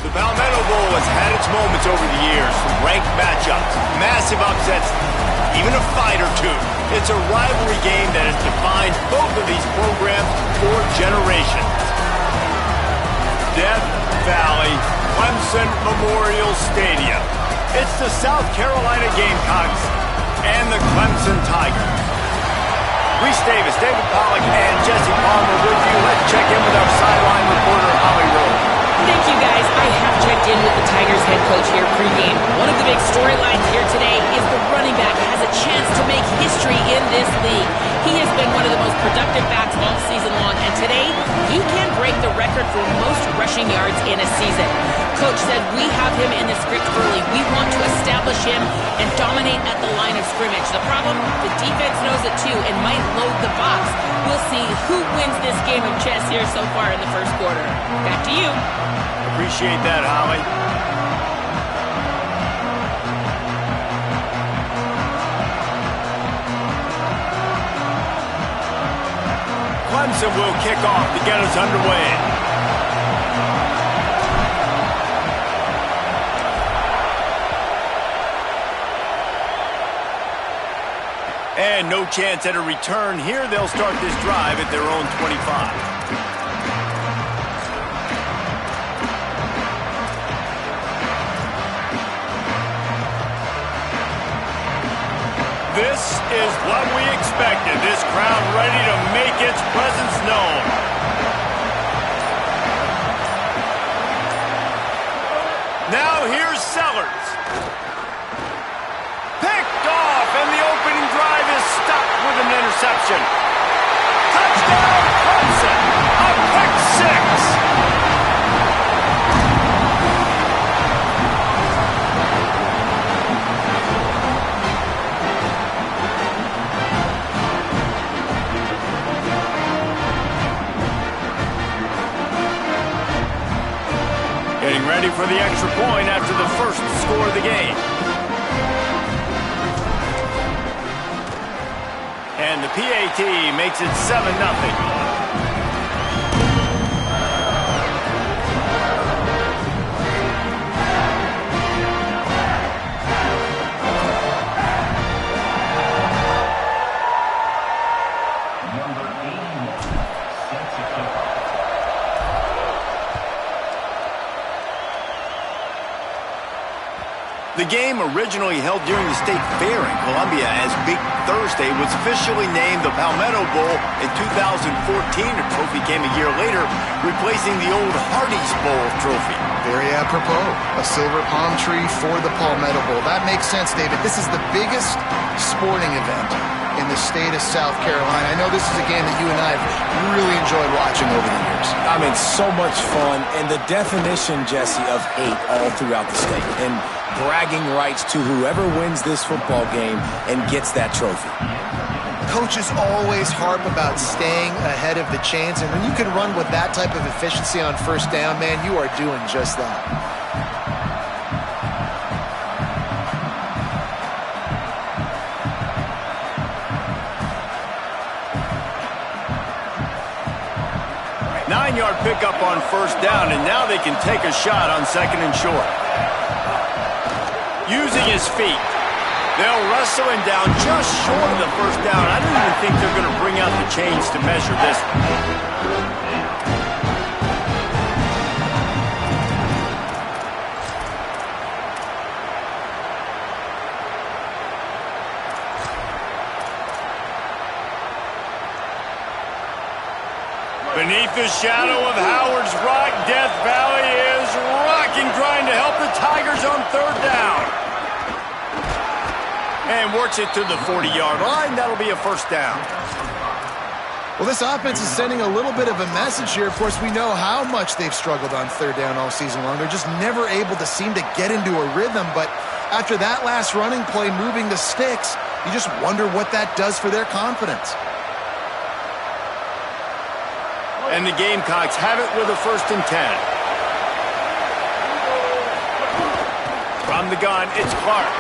The Palmetto Bowl has had its moments over the years, from ranked matchups, massive upsets, even a fight or two. It's a rivalry game that has defined both of these programs for generations. Death Valley, Clemson Memorial Stadium. It's the South Carolina Gamecocks and the Clemson Tigers. Reese Davis, David Pollack, and Jesse Palmer with you. Let's check in with our sideline reporter, Holly Rowe. Thank you, guys. I have checked in with the Tigers head coach here pregame. One of the big storylines here today is the running back has a chance to make history in this league. He has been one of the most productive backs all season long, and today he can break the record for most rushing yards in a season. Coach said, we have him in the script early. We want to establish him and dominate at the line of scrimmage. The problem, the defense knows it too and might load the box. We'll see who wins this game of chess here so far in the first quarter. Back to you. Appreciate that, Holly. Clemson will kick off to get us underway. And no chance at a return here. They'll start this drive at their own 25. This is what we expected. This crowd ready to make its presence known. Now here's Sellers. Picked off, and the opening drive is stopped with an interception. Touchdown, Clemson! A pick six! Getting ready for the extra point after the first score of the game. And the PAT makes it 7-0. The game, originally held during the State Fair in Columbia as Big Thursday, was officially named the Palmetto Bowl in 2014. The trophy came a year later, replacing the old Hardee's Bowl trophy. Very apropos. A silver palm tree for the Palmetto Bowl. That makes sense, David. This is the biggest sporting event in the state of South Carolina. I know this is a game that you and I have really enjoyed watching over the years. I mean, so much fun, and the definition, Jesse, of hate all throughout the state, and bragging rights to whoever wins this football game and gets that trophy. Coaches always harp about staying ahead of the chains, and when you can run with that type of efficiency on first down, man, you are doing just that. Nine-yard pickup on first down, and now they can take a shot on second and short. Using his feet. They'll wrestle him down just short of the first down. I don't even think they're going to bring out the chains to measure this one. Beneath the shadow of Howard's Rock, Death Valley is rocking, trying to help the Tigers on third down. And works it to the 40-yard line. That'll be a first down. Well, this offense is sending a little bit of a message here. Of course, we know how much they've struggled on third down all season long. They're just never able to seem to get into a rhythm. But after that last running play, moving the sticks, you just wonder what that does for their confidence. And the Gamecocks have it with a 1st and 10. From the gun, it's Clark.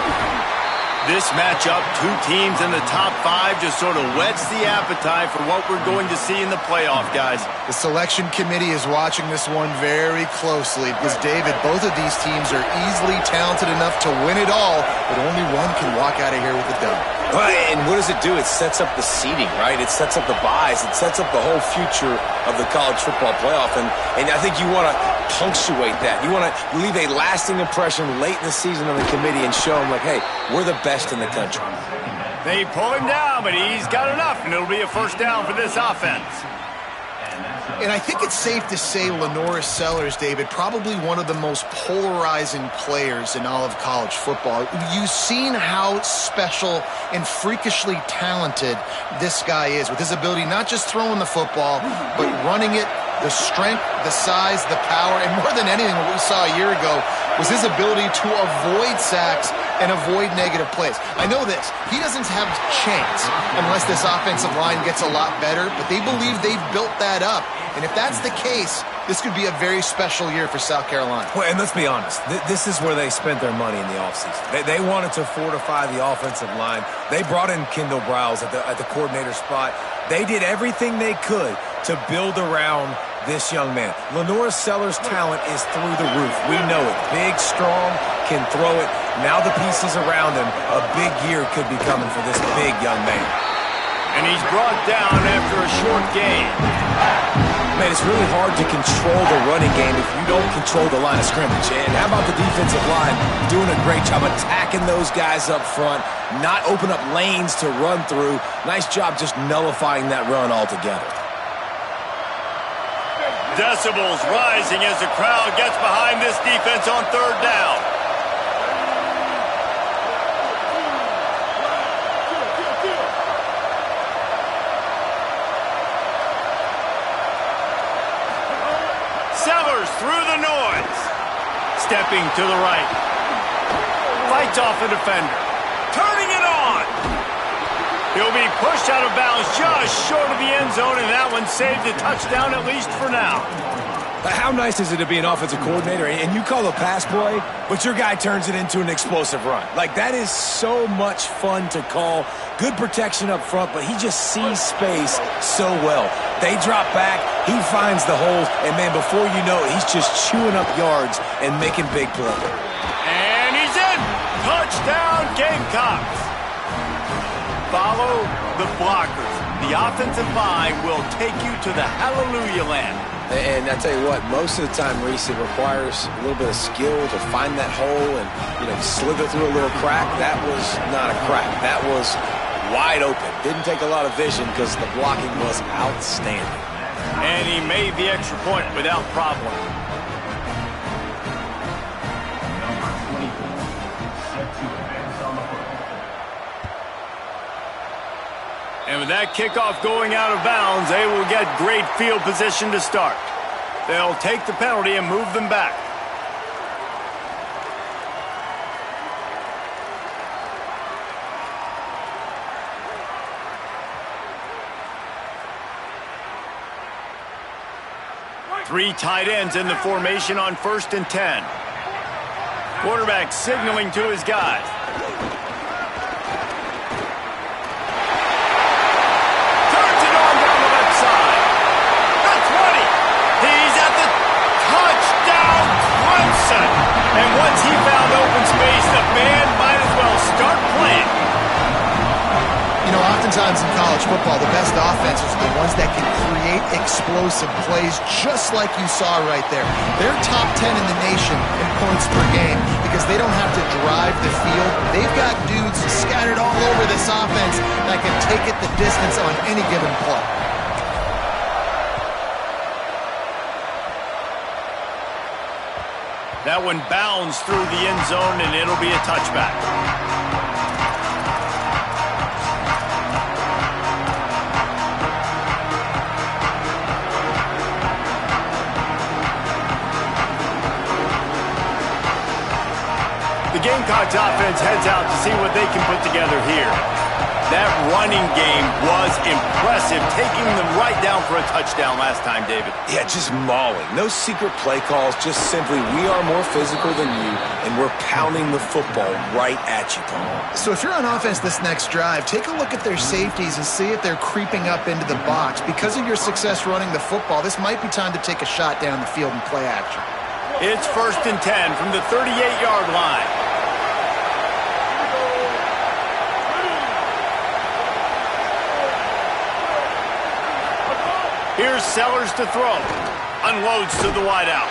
This matchup, two teams in the top 5, just sort of whets the appetite for what we're going to see in the playoff, guys. The selection committee is watching this one very closely because, David, both of these teams are easily talented enough to win it all, but only one can walk out of here with a dub. Well, and what does it do? It sets up the seeding, right? It sets up the buys. It sets up the whole future of the college football playoff, and I think you want to punctuate that. You want to leave a lasting impression late in the season on the committee and show them, like, hey, we're the best in the country. They pull him down, but he's got enough, and it'll be a first down for this offense. And I think it's safe to say Lenora Sellers, David, probably one of the most polarizing players in all of college football. You've seen how special and freakishly talented this guy is with his ability not just throwing the football, but running it, the strength, the size, the power, and more than anything, what we saw a year ago was his ability to avoid sacks and avoid negative plays. I know this. He doesn't have a chance unless this offensive line gets a lot better, but they believe they've built that up. And if that's the case, this could be a very special year for South Carolina. Well, and let's be honest. This is where they spent their money in the offseason. They wanted to fortify the offensive line. They brought in Kendall Browse at the coordinator spot. They did everything they could to build around this young man. Lenora Sellers' talent is through the roof. We know it. Big, strong, can throw it. Now the pieces around him, a big year could be coming for this big young man. And he's brought down after a short gain. Man, it's really hard to control the running game if you don't control the line of scrimmage. And how about the defensive line doing a great job attacking those guys up front, not open up lanes to run through. Nice job just nullifying that run altogether. Decibels rising as the crowd gets behind this defense on third down. Sellers through the noise. Stepping to the right. Fights off the defender. Turning it on. He'll be pushed out of bounds just short of the end zone, and that one saved a touchdown, at least for now. How nice is it to be an offensive coordinator and you call a pass play, but your guy turns it into an explosive run? Like, that is so much fun to call. Good protection up front, but he just sees space so well. They drop back, he finds the holes, and, man, before you know it, he's just chewing up yards and making big plays. And he's in! Touchdown, Gamecocks! Follow the blockers. The offensive line will take you to the hallelujah land. And I tell you what, most of the time, Reese, it requires a little bit of skill to find that hole and, slither through a little crack. That was not a crack. That was wide open. Didn't take a lot of vision because the blocking was outstanding. And he made the extra point without problem. And with that kickoff going out of bounds, they will get great field position to start. They'll take the penalty and move them back. Three tight ends in the formation on 1st and 10. Quarterback signaling to his guys. And once he found open space, the band might as well start playing. Oftentimes in college football, the best offenses are the ones that can create explosive plays just like you saw right there. They're top 10 in the nation in points per game because they don't have to drive the field. They've got dudes scattered all over this offense that can take it the distance on any given play. That one bounds through the end zone, and it'll be a touchback. The Gamecocks offense heads out to see what they can put together here. That running game was impressive, taking them right down for a touchdown last time, David. Yeah, just mauling. No secret play calls, just simply we are more physical than you, and we're pounding the football right at you, Paul. So if you're on offense this next drive, take a look at their safeties and see if they're creeping up into the box. Because of your success running the football, this might be time to take a shot down the field and play action. It's 1st and 10 from the 38-yard line. Here's Sellers to throw. Unloads to the wideout.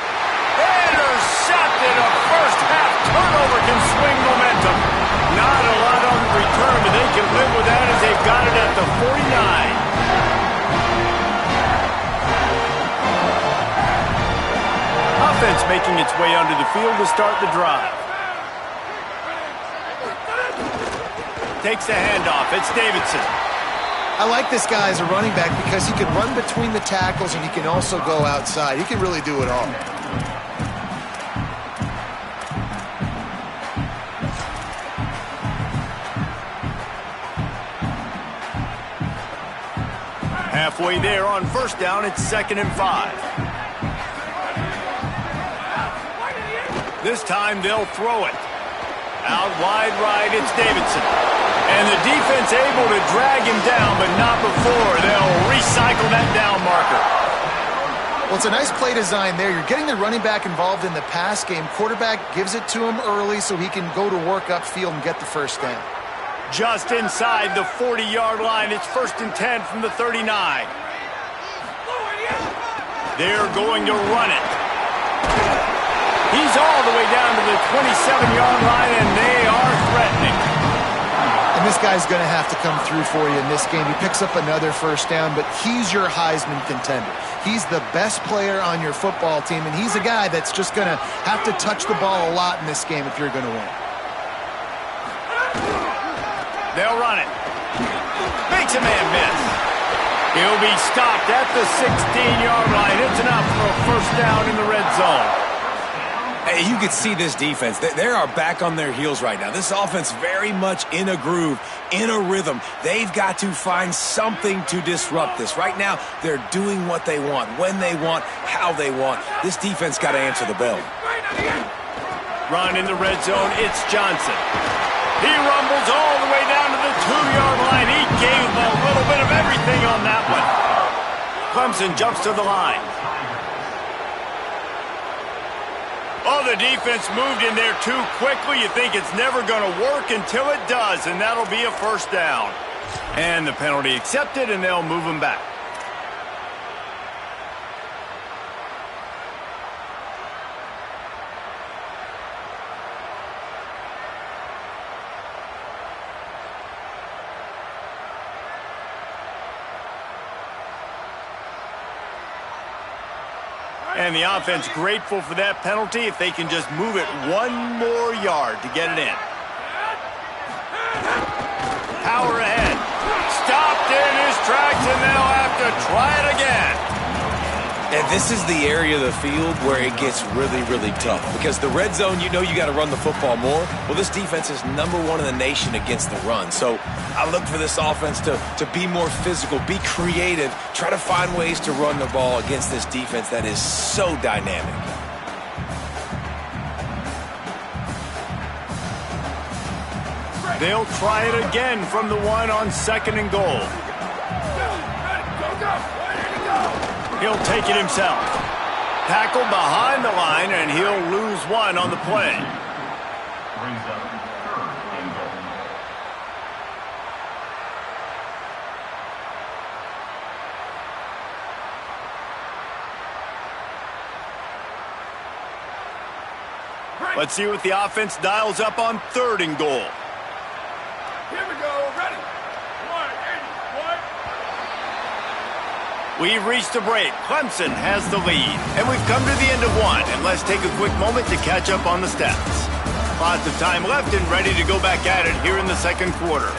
Intercepted. A first-half turnover can swing momentum. Not a lot on the return, but they can live with that as they've got it at the 49. Offense making its way onto the field to start the drive. Takes the handoff. It's Davidson. I like this guy as a running back because he can run between the tackles and he can also go outside. He can really do it all. Halfway there on 1st down, it's 2nd and 5. This time they'll throw it. Out wide right, it's Davidson. And the defense able to drag him down, but not before. They'll recycle that down marker. Well, it's a nice play design there. You're getting the running back involved in the pass game. Quarterback gives it to him early so he can go to work upfield and get the first down. Just inside the 40-yard line, it's 1st and 10 from the 39. They're going to run it. He's all the way down to the 27-yard line, and they are threatening. And this guy's going to have to come through for you in this game. He picks up another first down, but he's your Heisman contender. He's the best player on your football team, and he's a guy that's just going to have to touch the ball a lot in this game if you're going to win. They'll run it. Makes a man miss. He'll be stopped at the 16-yard line. It's enough for a first down in the red zone. Hey, you can see this defense. They are back on their heels right now. This offense very much in a groove, in a rhythm. They've got to find something to disrupt this. Right now, they're doing what they want, when they want, how they want. This defense got to answer the bell. Run in the red zone. It's Johnson. He rumbles all the way down to the 2-yard line. He gave a little bit of everything on that one. Clemson jumps to the line. Oh, the defense moved in there too quickly. You think it's never going to work until it does, and that'll be a first down. And the penalty accepted, and they'll move him back. And the offense grateful for that penalty if they can just move it one more yard to get it in. Power ahead. Stopped in his tracks, and they'll have to try it again. And this is the area of the field where it gets really, really tough. Because the red zone, you know you got to run the football more. Well, this defense is #1 in the nation against the run. So I look for this offense to be more physical, be creative, try to find ways to run the ball against this defense that is so dynamic. They'll try it again from the 1 on 2nd and goal. He'll take it himself. Tackled behind the line, and he'll lose 1 on the play. Let's see what the offense dials up on 3rd and goal. Here we go, ready. 1, We've reached a break. Clemson has the lead. And we've come to the end of 1. And let's take a quick moment to catch up on the stats. Lots of time left and ready to go back at it here in the 2nd quarter.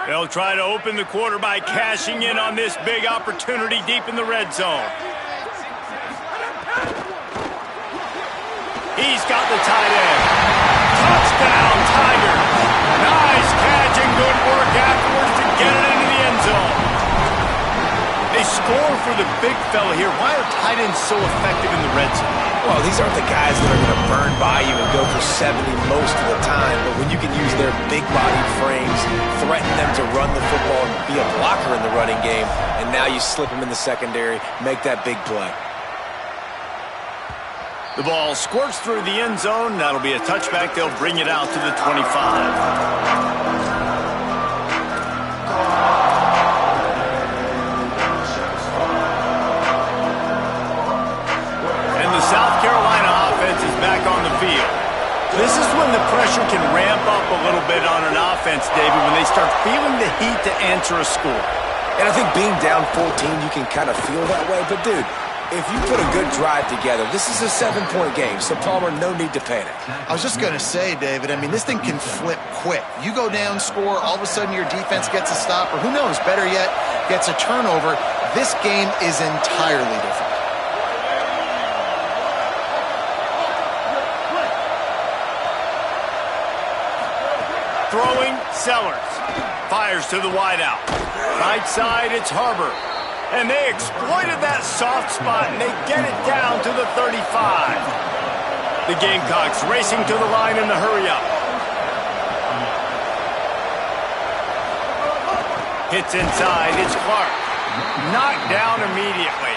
They'll try to open the quarter by cashing in on this big opportunity deep in the red zone. He's got the tight end. Touchdown, Tigers. Nice catch and good work afterwards to get it into the end zone. They score for the big fella here. Why are tight ends so effective in the red zone? Well, these aren't the guys that are going to burn by you and go for 70 most of the time, but when you can use their big-bodied frames, threaten them to run the football and be a blocker in the running game, and now you slip them in the secondary, make that big play. The ball squirts through the end zone. That'll be a touchback. They'll bring it out to the 25. South Carolina offense is back on the field. This is when the pressure can ramp up a little bit on an offense, David, when they start feeling the heat to answer a score. And I think being down 14, you can kind of feel that way. But, dude, if you put a good drive together, this is a 7-point game, so Palmer, no need to panic. I was just going to say, David, I mean, this thing can flip quick. You go down, score, all of a sudden your defense gets a stop, or who knows, better yet, gets a turnover. This game is entirely different. Throwing, Sellers. Fires to the wideout. Right side, it's Harbor. And they exploited that soft spot, and they get it down to the 35. The Gamecocks racing to the line in the hurry-up. Hits inside, it's Clark. Knocked down immediately.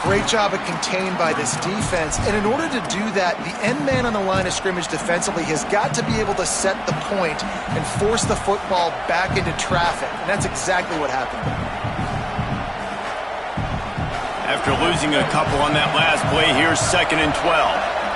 Great job of contained by this defense, and in order to do that, the end man on the line of scrimmage defensively has got to be able to set the point and force the football back into traffic, and that's exactly what happened. After losing a couple on that last play, here's 2nd and 12.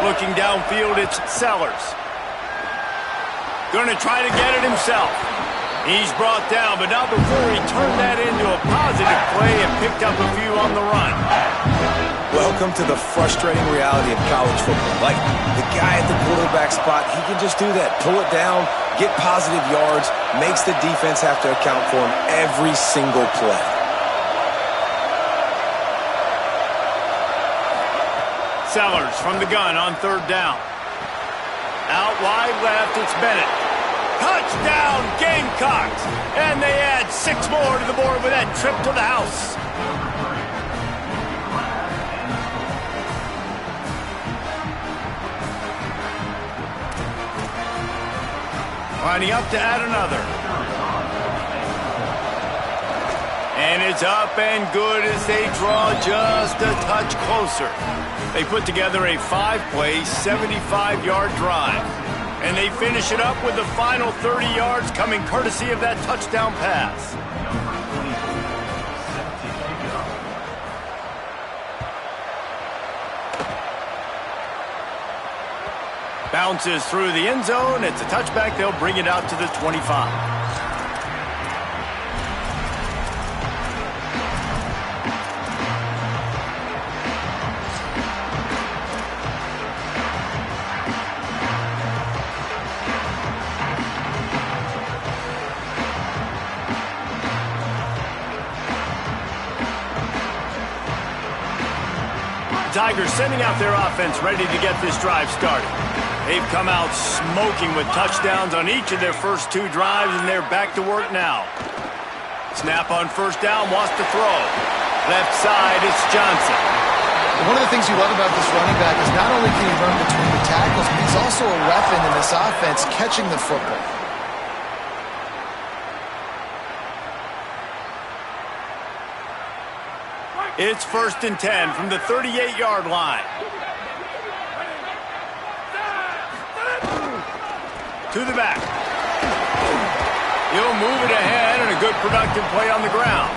Looking downfield, it's Sellers. Going to try to get it himself. He's brought down, but not before he turned that into a positive play and picked up a few on the run. Welcome to the frustrating reality of college football. Like, the guy at the quarterback spot, he can just do that. Pull it down, get positive yards, makes the defense have to account for him every single play. Sellers from the gun on 3rd down. Out wide left, it's Bennett. Touchdown, Gamecocks! And they add 6 more to the board with that trip to the house. Lining up to add another. And it's up and good as they draw just a touch closer. They put together a 5-play, 75-yard drive. And they finish it up with the final 30 yards coming courtesy of that touchdown pass. Bounces through the end zone. It's a touchback. They'll bring it out to the 25. Tigers sending out their offense ready to get this drive started. They've come out smoking with touchdowns on each of their first 2 drives, and they're back to work now. Snap on 1st down, wants to throw. Left side, it's Johnson. One of the things you love about this running back is not only can he run between the tackles, but he's also a weapon in this offense catching the football. It's 1st and 10 from the 38-yard line. To the back. He'll move it ahead, and a good productive play on the ground.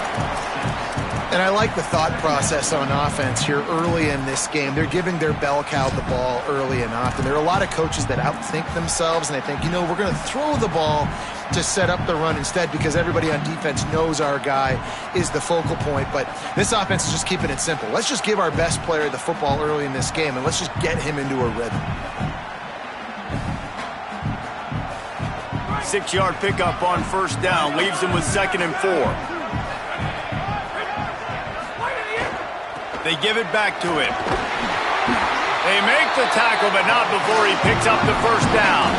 And I like the thought process on offense here early in this game. They're giving their bell cow the ball early and often. There are a lot of coaches that outthink themselves, and they think, we're going to throw the ball to set up the run instead because everybody on defense knows our guy is the focal point. But this offense is just keeping it simple. Let's just give our best player the football early in this game, and let's just get him into a rhythm. 6-yard pickup on first down leaves him with 2nd and 4. They give it back to him. They make the tackle, but not before he picks up the first down.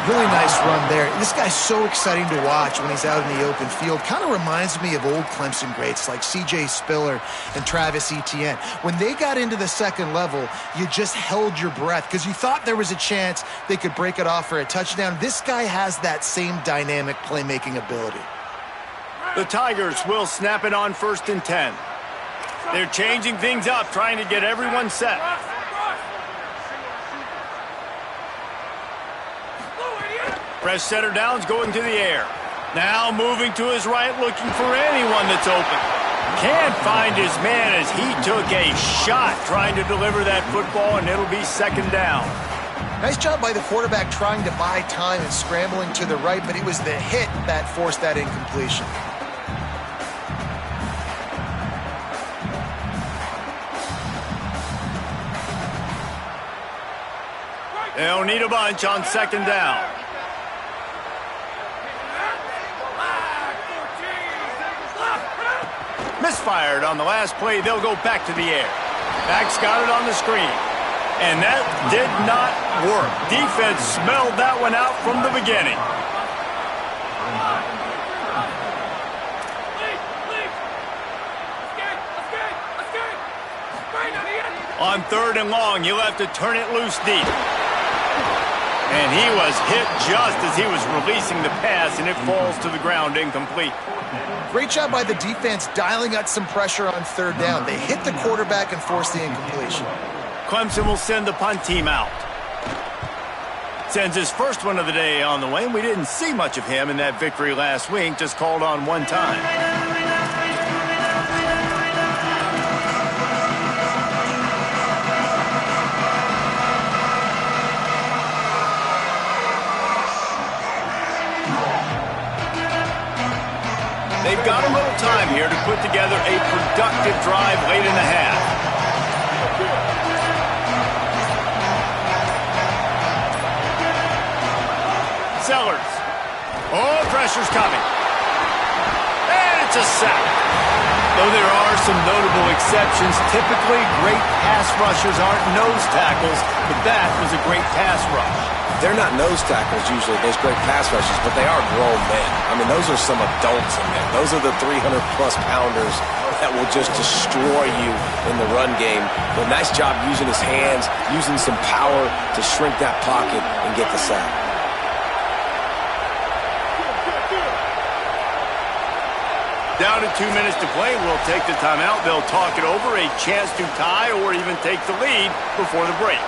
Really nice run there. This guy's so exciting to watch when he's out in the open field. Kind of reminds me of old Clemson greats like C.J. Spiller and Travis Etienne. When they got into the second level, you just held your breath because you thought there was a chance they could break it off for a touchdown. This guy has that same dynamic playmaking ability. The Tigers will snap it on 1st and 10. They're changing things up, trying to get everyone set. Press center downs going to the air. Now moving to his right, looking for anyone that's open. Can't find his man as he took a shot trying to deliver that football, and it'll be 2nd down. Nice job by the quarterback trying to buy time and scrambling to the right, but it was the hit that forced that incompletion. They'll need a bunch on 2nd down. Misfired on the last play. They'll go back to the air. Back's got it on the screen. And that did not work. Defense smelled that one out from the beginning. On 3rd and long, you'll have to turn it loose deep. And he was hit just as he was releasing the pass, and it falls to the ground incomplete. Great job by the defense dialing out some pressure on 3rd down. They hit the quarterback and forced the incompletion. Clemson will send the punt team out. Sends his first one of the day on the way, and we didn't see much of him in that victory last week, just called on one time. They've got a little time here to put together a productive drive late in the half. Sellers. Oh, pressure's coming. And it's a sack. Though there are some notable exceptions, typically great pass rushers aren't nose tackles, but that was a great pass rush. They're not nose tackles usually, those great pass rushers, but they are grown men. I mean, those are some adults in there. Those are the 300-plus pounders that will just destroy you in the run game. But nice job using his hands, using some power to shrink that pocket and get the sack. Down to 2 minutes to play. We'll take the timeout. They'll talk it over, a chance to tie or even take the lead before the break.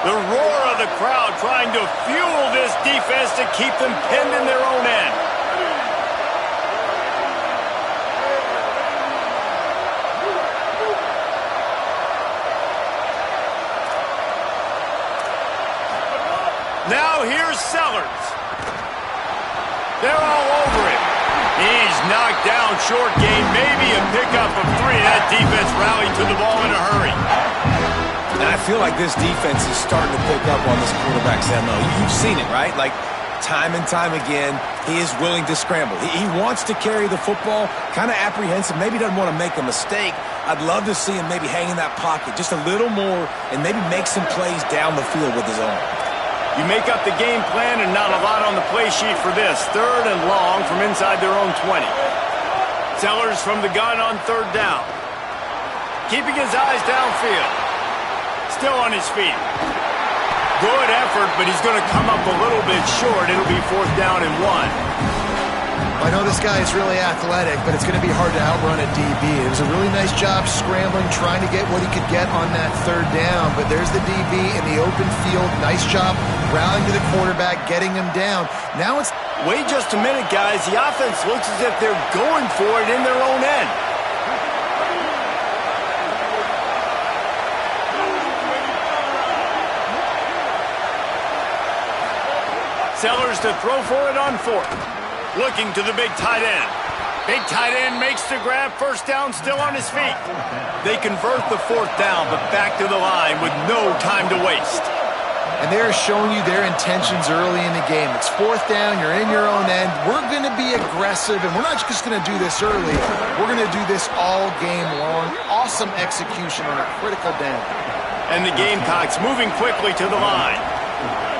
The roar of the crowd trying to fuel this defense to keep them pinned in their own end. Now here's Sellers. They're all over him. He's knocked down, short gain, maybe a pickup of 3. That defense rallied to the ball in a hurry. And I feel like this defense is starting to pick up on this quarterback's MO. You've seen it, right? Like, time and time again, he is willing to scramble. He wants to carry the football, kind of apprehensive, maybe doesn't want to make a mistake. I'd love to see him maybe hang in that pocket just a little more and maybe make some plays down the field with his own. You make up the game plan and not a lot on the play sheet for this. 3rd and long from inside their own 20. Sellers from the gun on 3rd down. Keeping his eyes downfield. Still on his feet. Good effort, but he's going to come up a little bit short. It'll be 4th down and 1. I know this guy is really athletic, but it's going to be hard to outrun a DB. It was a really nice job scrambling, trying to get what he could get on that third down, but there's the DB in the open field. Nice job rallying to the quarterback, getting him down. Now it's... Wait just a minute, guys. The offense looks as if they're going for it in their own end. Sellers to throw for it on fourth. Looking to the big tight end. Big tight end makes the grab. First down, still on his feet. They convert the fourth down, but back to the line with no time to waste. And they're showing you their intentions early in the game. It's fourth down, you're in your own end. We're going to be aggressive, and we're not just going to do this early. We're going to do this all game long. Awesome execution on a critical down. And the Gamecocks moving quickly to the line.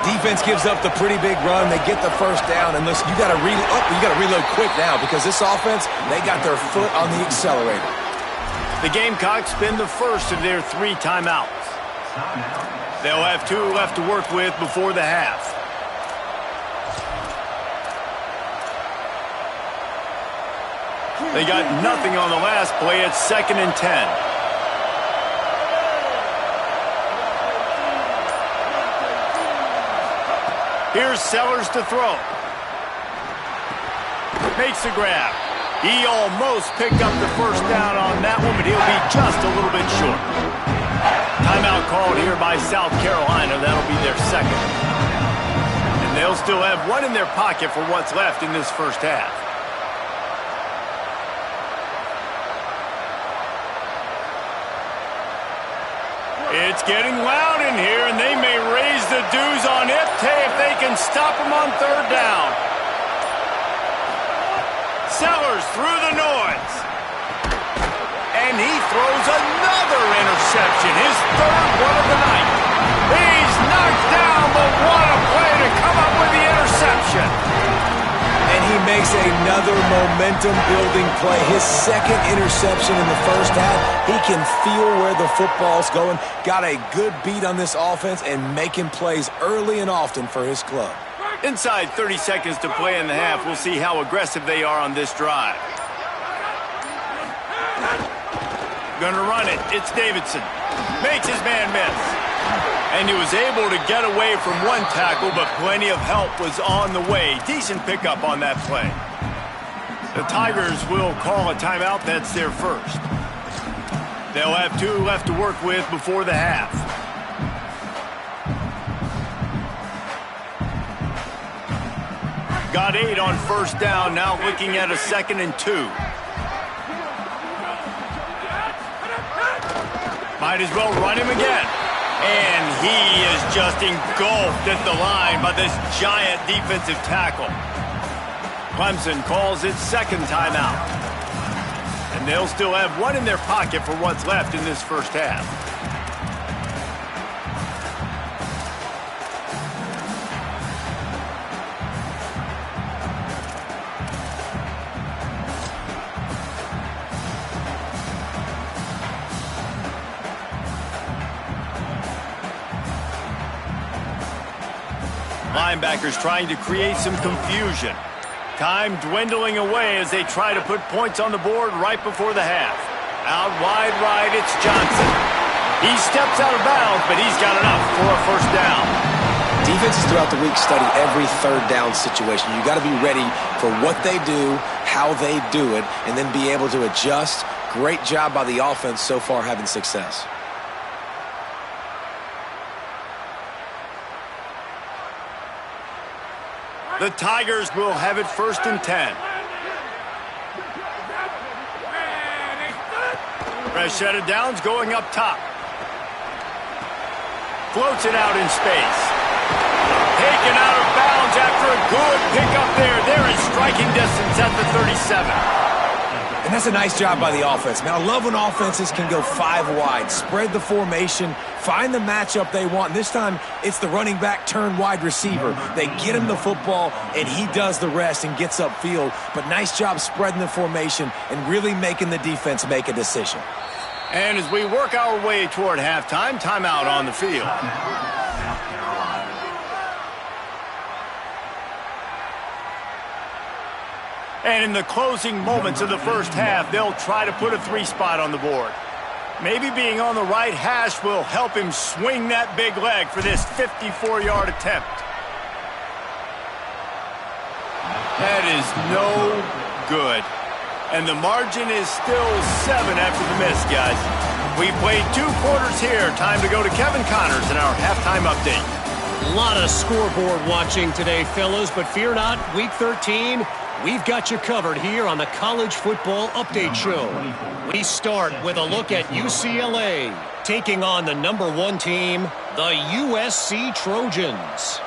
Defense gives up the pretty big run. They get the first down, and listen, you got to reload quick now because this offense, they got their foot on the accelerator. The Gamecocks spend the first of their 3 timeouts. They'll have 2 left to work with before the half. They got nothing on the last play. It's 2nd and 10. Here's Sellers to throw. Makes the grab. He almost picked up the first down on that one, but he'll be just a little bit short. Timeout called here by South Carolina. That'll be their second. And they'll still have 1 in their pocket for what's left in this first half. It's getting loud in here, and they may raise the dues on Ipte if they can stop him on third down. Sellers through the noise. And he throws another interception, his third one of the night. He's knocked down, but what a play to come up with the interception. And he makes another momentum-building play. His second interception in the first half. He can feel where the football's going. Got a good beat on this offense and making plays early and often for his club. Inside 30 seconds to play in the half. We'll see how aggressive they are on this drive. Gonna run it. It's Davidson. Makes his man miss. And he was able to get away from one tackle, but plenty of help was on the way. Decent pickup on that play. The Tigers will call a timeout. That's their first. They'll have 2 left to work with before the half. Got 8 on first down. Now looking at a 2nd and 2. Might as well run him again. And he is just engulfed at the line by this giant defensive tackle. Clemson calls its second timeout. And they'll still have 1 in their pocket for what's left in this first half. Linebackers trying to create some confusion. Time dwindling away as they try to put points on the board right before the half. Out wide right, it's Johnson. He steps out of bounds, but he's got enough for a first down. Defenses throughout the week study every third down situation. You got to be ready for what they do, how they do it, and then be able to adjust. Great job by the offense so far having success. The Tigers will have it 1st and 10. Fresh set of downs going up top. Floats it out in space. Taken out of bounds after a good pickup there. They're in striking distance at the 37. And that's a nice job by the offense. Man, I love when offenses can go 5 wide, spread the formation, find the matchup they want. And this time, it's the running back turned wide receiver. They get him the football, and he does the rest and gets upfield. But nice job spreading the formation and really making the defense make a decision. And as we work our way toward halftime, timeout on the field. And in the closing moments of the first half, they'll try to put a 3-spot on the board. Maybe being on the right hash will help him swing that big leg for this 54-yard attempt. That is no good. And the margin is still 7 after the miss, guys. We played 2 quarters here. Time to go to Kevin Connors in our halftime update. A lot of scoreboard watching today, fellas, but fear not, Week 13, we've got you covered here on the College Football Update Show. We start with a look at UCLA, taking on the #1 team, the USC Trojans.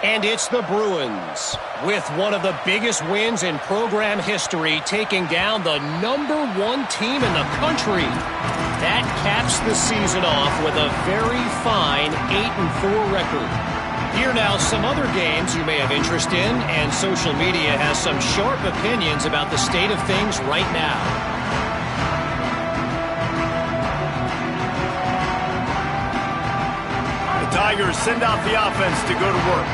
And it's the Bruins, with one of the biggest wins in program history, taking down the #1 team in the country. That caps the season off with a very fine 8-4 record. Here now, some other games you may have interest in, and social media has some sharp opinions about the state of things right now. The Tigers send out the offense to go to work.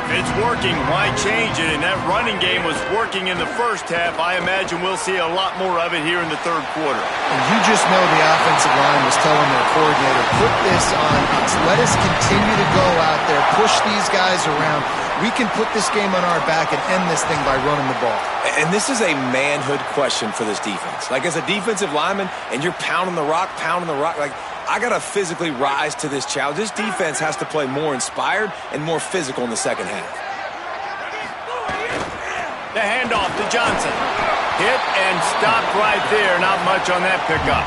If it's working, why change it? And that running game was working in the first half. I imagine we'll see a lot more of it here in the third quarter. And you just know the offensive line was telling their coordinator, put this on us. Let us continue to go out there, push these guys around. We can put this game on our back and end this thing by running the ball. And this is a manhood question for this defense. Like, as a defensive lineman, and you're pounding the rock, like, I got to physically rise to this challenge. This defense has to play more inspired and more physical in the second half. The handoff to Johnson. Hit and stopped right there. Not much on that pickup.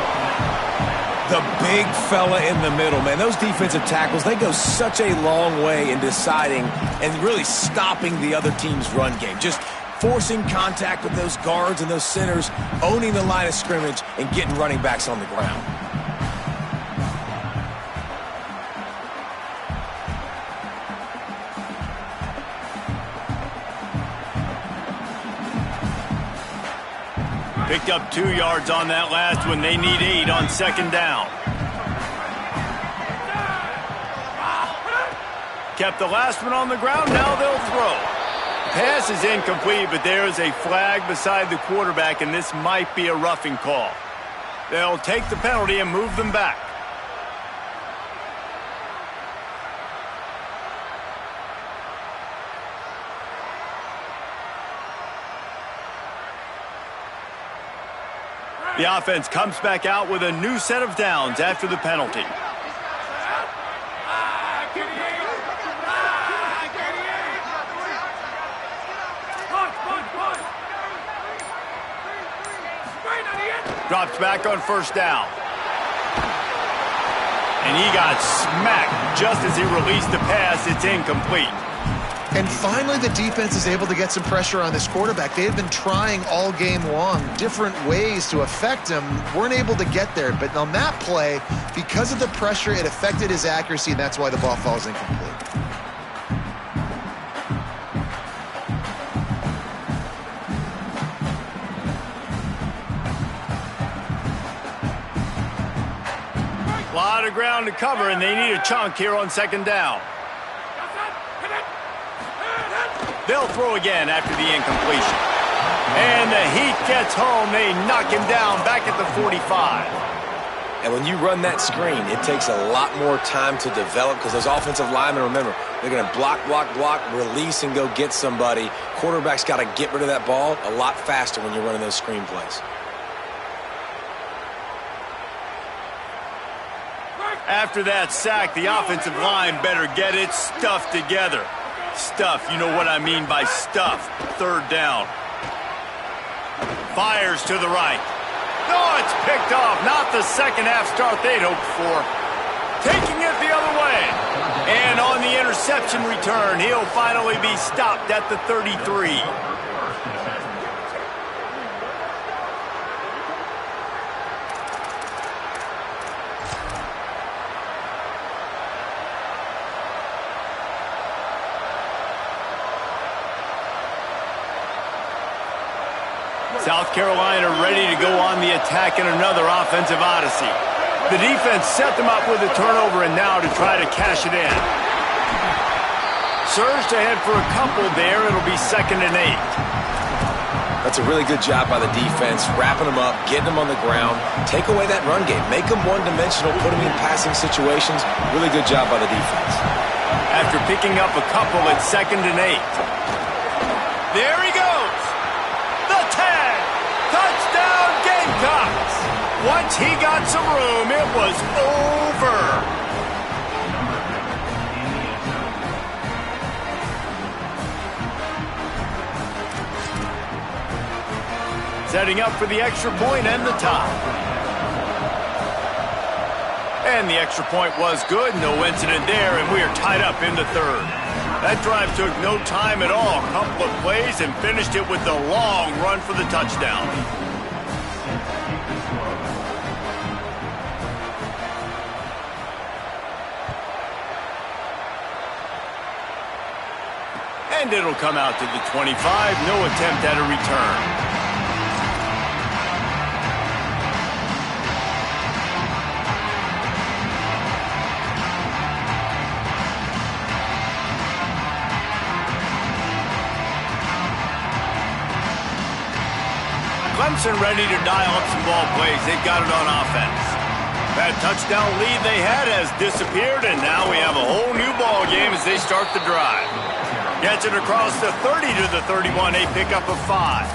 The big fella in the middle, man. Those defensive tackles, they go such a long way in deciding and really stopping the other team's run game. Just forcing contact with those guards and those centers, owning the line of scrimmage, and getting running backs on the ground. Picked up 2 yards on that last one. They need 8 on second down. Kept the last one on the ground. Now they'll throw. Pass is incomplete, but there is a flag beside the quarterback, and this might be a roughing call. They'll take the penalty and move them back. The offense comes back out with a new set of downs after the penalty. Drops back on first down. And he got smacked just as he released the pass. It's incomplete. And finally, the defense is able to get some pressure on this quarterback. They had been trying all game long different ways to affect him. Weren't able to get there. But on that play, because of the pressure, it affected his accuracy, and that's why the ball falls incomplete. A lot of ground to cover, and they need a chunk here on second down. They'll throw again after the incompletion. And the heat gets home. They knock him down back at the 45. And when you run that screen, it takes a lot more time to develop because those offensive linemen, remember, they're going to block, release, and go get somebody. Quarterback's got to get rid of that ball a lot faster when you're running those screen plays. After that sack, the offensive line better get its stuff together. Stuff, you know what I mean by stuff. Third down. Fires to the right. No, it's picked off. Not the second half start they'd hoped for. Taking it the other way. And on the interception return, he'll finally be stopped at the 33. South Carolina ready to go on the attack in another offensive odyssey. The defense set them up with a turnover, and now to try to cash it in. Surged ahead for a couple there. It'll be 2nd and 8. That's a really good job by the defense, wrapping them up, getting them on the ground, take away that run game, make them one-dimensional, put them in passing situations. Really good job by the defense. After picking up a couple at 2nd and 8. There he goes. The tag. Touchdown Gamecocks. Once he got some room, it was over. Setting up for the extra point and the tie. And the extra point was good. No incident there, and we are tied up in the 3rd. That drive took no time at all. A couple of plays and finished it with the long run for the touchdown. And it'll come out to the 25. No attempt at a return. Clemson ready to dial up some ball plays. They've got it on offense. That touchdown lead they had has disappeared, and now we have a whole new ball game as they start the drive. Gets it across the 30 to the 31. A pickup of 5.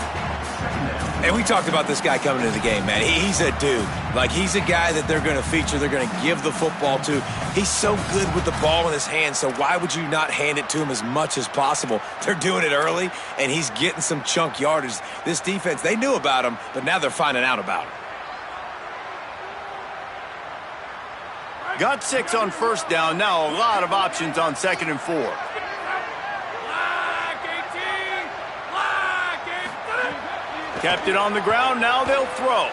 And we talked about this guy coming into the game, man. He's a dude. Like, he's a guy that they're going to feature, they're going to give the football to. He's so good with the ball in his hands, so why would you not hand it to him as much as possible? They're doing it early, and he's getting some chunk yardage. This defense, they knew about him, but now they're finding out about him. Got 6 on 1st down. Now a lot of options on 2nd and 4. Kept it on the ground. Now they'll throw.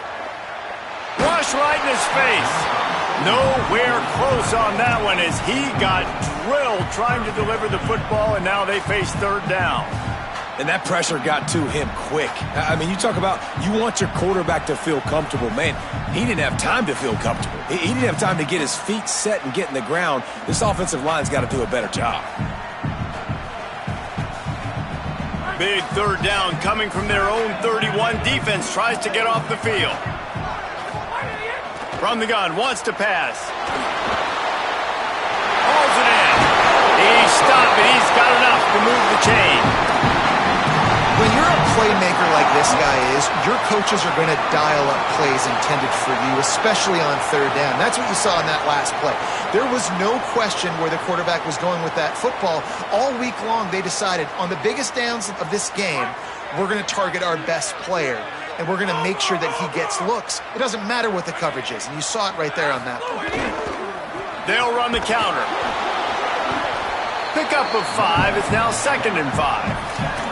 Rush right in his face. Nowhere close on that one as he got drilled trying to deliver the football, and now they face 3rd down. And that pressure got to him quick. I mean, you talk about you want your quarterback to feel comfortable. Man, he didn't have time to feel comfortable. He didn't have time to get his feet set and get in the ground. This offensive line's got to do a better job. Big 3rd down coming from their own 31. Defense tries to get off the field. From the gun, wants to pass. Hauls it in. He stopped it. He's got enough to move the chain. When you're a playmaker like this guy is, your coaches are going to dial up plays intended for you, especially on 3rd down. That's what you saw in that last play. There was no question where the quarterback was going with that football. All week long, they decided on the biggest downs of this game, we're going to target our best player, and we're going to make sure that he gets looks. It doesn't matter what the coverage is, and you saw it right there on that play. They'll run the counter. Pickup of 5. It's now 2nd and 5.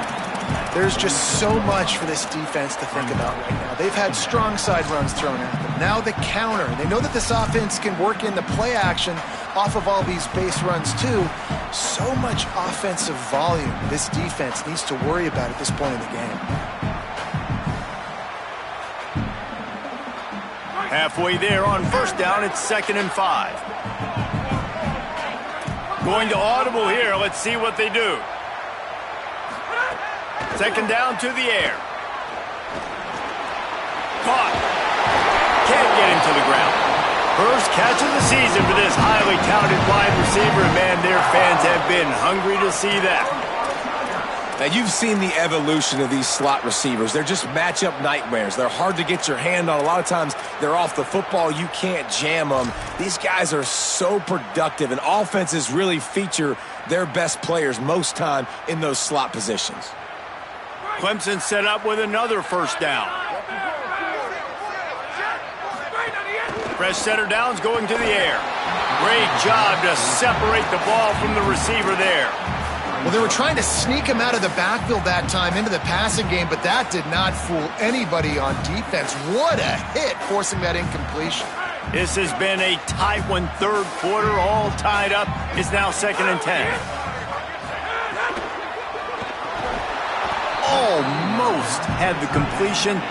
There's just so much for this defense to think about right now. They've had strong side runs thrown at them. Now the counter. They know that this offense can work in the play action off of all these base runs too. So much offensive volume this defense needs to worry about at this point in the game. Halfway there on 1st down, it's 2nd and 5. Going to audible here. Let's see what they do. 2nd down to the air. Caught. Can't get him to the ground. First catch of the season for this highly touted wide receiver. Man, their fans have been hungry to see that. Now, you've seen the evolution of these slot receivers. They're just matchup nightmares. They're hard to get your hand on. A lot of times, they're off the football. You can't jam them. These guys are so productive, and offenses really feature their best players most time in those slot positions. Clemson set up with another 1st down. Fresh center downs going to the air. Great job to separate the ball from the receiver there. Well, they were trying to sneak him out of the backfield that time into the passing game, but that did not fool anybody on defense. What a hit, forcing that incompletion. This has been a tight one. 3rd quarter, all tied up. It's now 2nd and 10. Almost had the completion,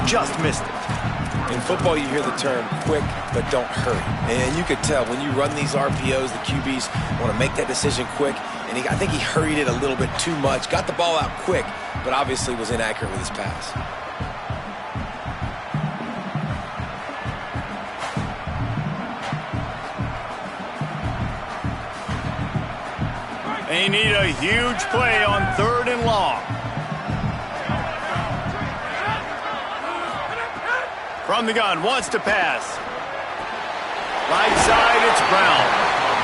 just missed it. In football, you hear the term quick, but don't hurry. And you could tell when you run these RPOs, the QBs want to make that decision quick. And I think he hurried it a little bit too much, got the ball out quick, but obviously was inaccurate with his pass. They need a huge play on 3rd and long. From the gun, wants to pass. Right side, it's Brown.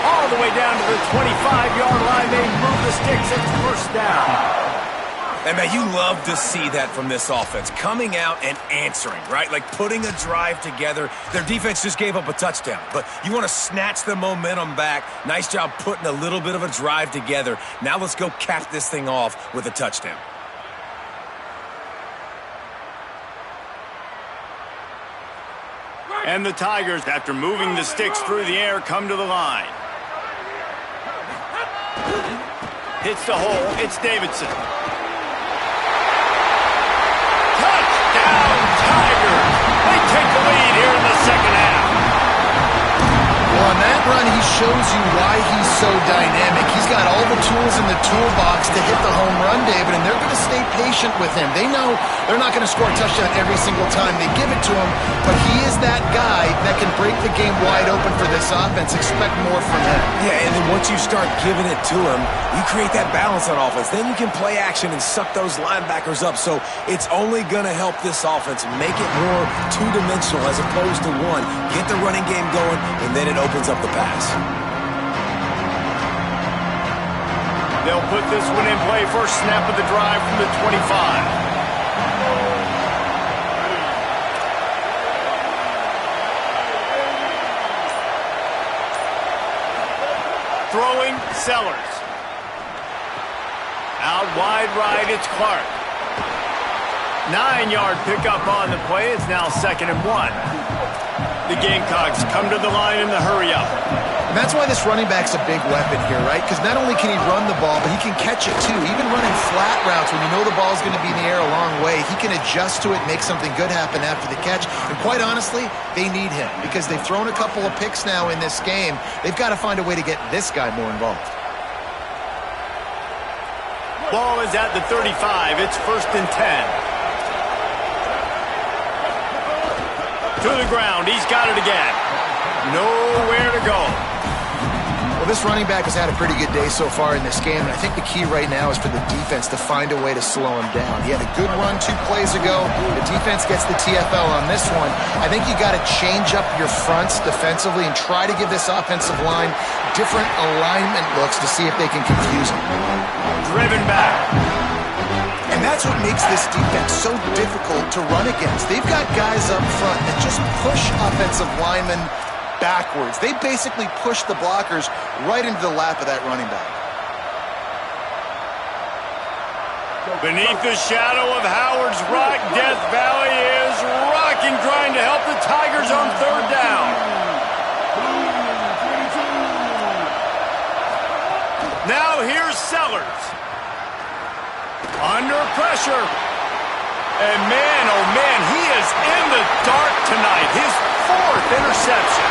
All the way down to the 25-yard line. They move the sticks. It's 1st down. And, man, you love to see that from this offense. Coming out and answering, right? Like putting a drive together. Their defense just gave up a touchdown. But you want to snatch the momentum back. Nice job putting a little bit of a drive together. Now let's go cap this thing off with a touchdown. And the Tigers, after moving the sticks through the air, come to the line. Hits the hole. It's Davidson. Touchdown, Tigers! They take the lead here in the 2nd half. Well, on that run, he shows you why he's so dynamic. He's got all the tools in the toolbox to hit the home run, David, and they're going to stay patient with him. They know they're not going to score a touchdown every single time they give it to him, but he is that guy that can break the game wide open for this offense. Expect more from him. Yeah, and then once you start giving it to him, you create that balance on offense. Then you can play action and suck those linebackers up. So it's only going to help this offense make it more two-dimensional as opposed to one. Get the running game going, and then it opens up the pass. They'll put this one in play. First snap of the drive from the 25. Throwing, Sellers. Out wide right, it's Clark. 9-yard pickup on the play. It's now 2nd and 1. The Gamecocks come to the line in the hurry-up. And that's why this running back's a big weapon here, right? Because not only can he run the ball, but he can catch it too. Even running flat routes when you know the ball's going to be in the air a long way, he can adjust to it, make something good happen after the catch. And quite honestly, they need him because they've thrown a couple of picks now in this game. They've got to find a way to get this guy more involved. Ball is at the 35. It's 1st and 10. To the ground. He's got it again. Nowhere to go. Well, this running back has had a pretty good day so far in this game, and I think the key right now is for the defense to find a way to slow him down. He had a good run 2 plays ago. The defense gets the TFL on this one. I think you got to change up your fronts defensively and try to give this offensive line different alignment looks to see if they can confuse him. Driven back. And that's what makes this defense so difficult to run against. They've got guys up front that just push offensive linemen backwards. They basically push the blockers right into the lap of that running back. Beneath the shadow of Howard's Rock, Death Valley is rocking, trying to help the Tigers on 3rd down. Now here's Sellers. Under pressure. And man, oh man, he is in the dark tonight. His 4th interception.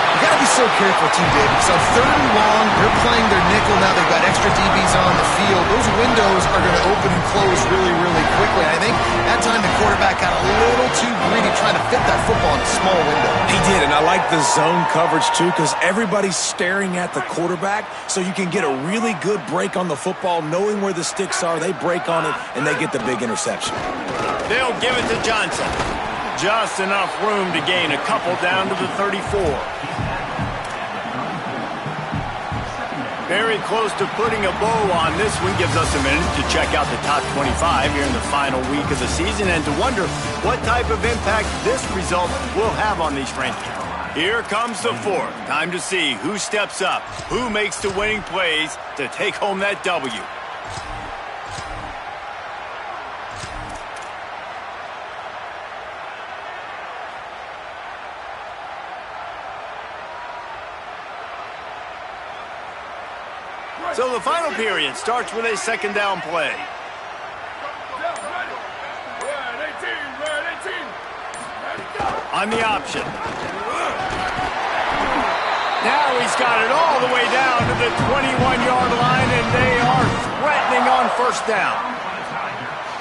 You got to be so careful too, Dave, because on 3rd and long, they're playing their nickel now. They've got extra DBs on the field. Those windows are going to open and close really, really quickly. And I think that time the quarterback got a little too greedy trying to fit that football in a small window. He did, and I like the zone coverage too because everybody's staring at the quarterback, so you can get a really good break on the football, knowing where the sticks are. They break on it, and they get the big interception. They'll give it to Johnson. Just enough room to gain a couple down to the 34. Very close to putting a bow on this one. Gives us a minute to check out the top 25 here in the final week of the season and to wonder what type of impact this result will have on these rankings. Here comes the 4th. Time to see who steps up, who makes the winning plays to take home that W. So the final period starts with a 2nd down play. Red 18, red 18. Ready, go! on the option. Now he's got it all the way down to the 21-yard line, and they are threatening on first down.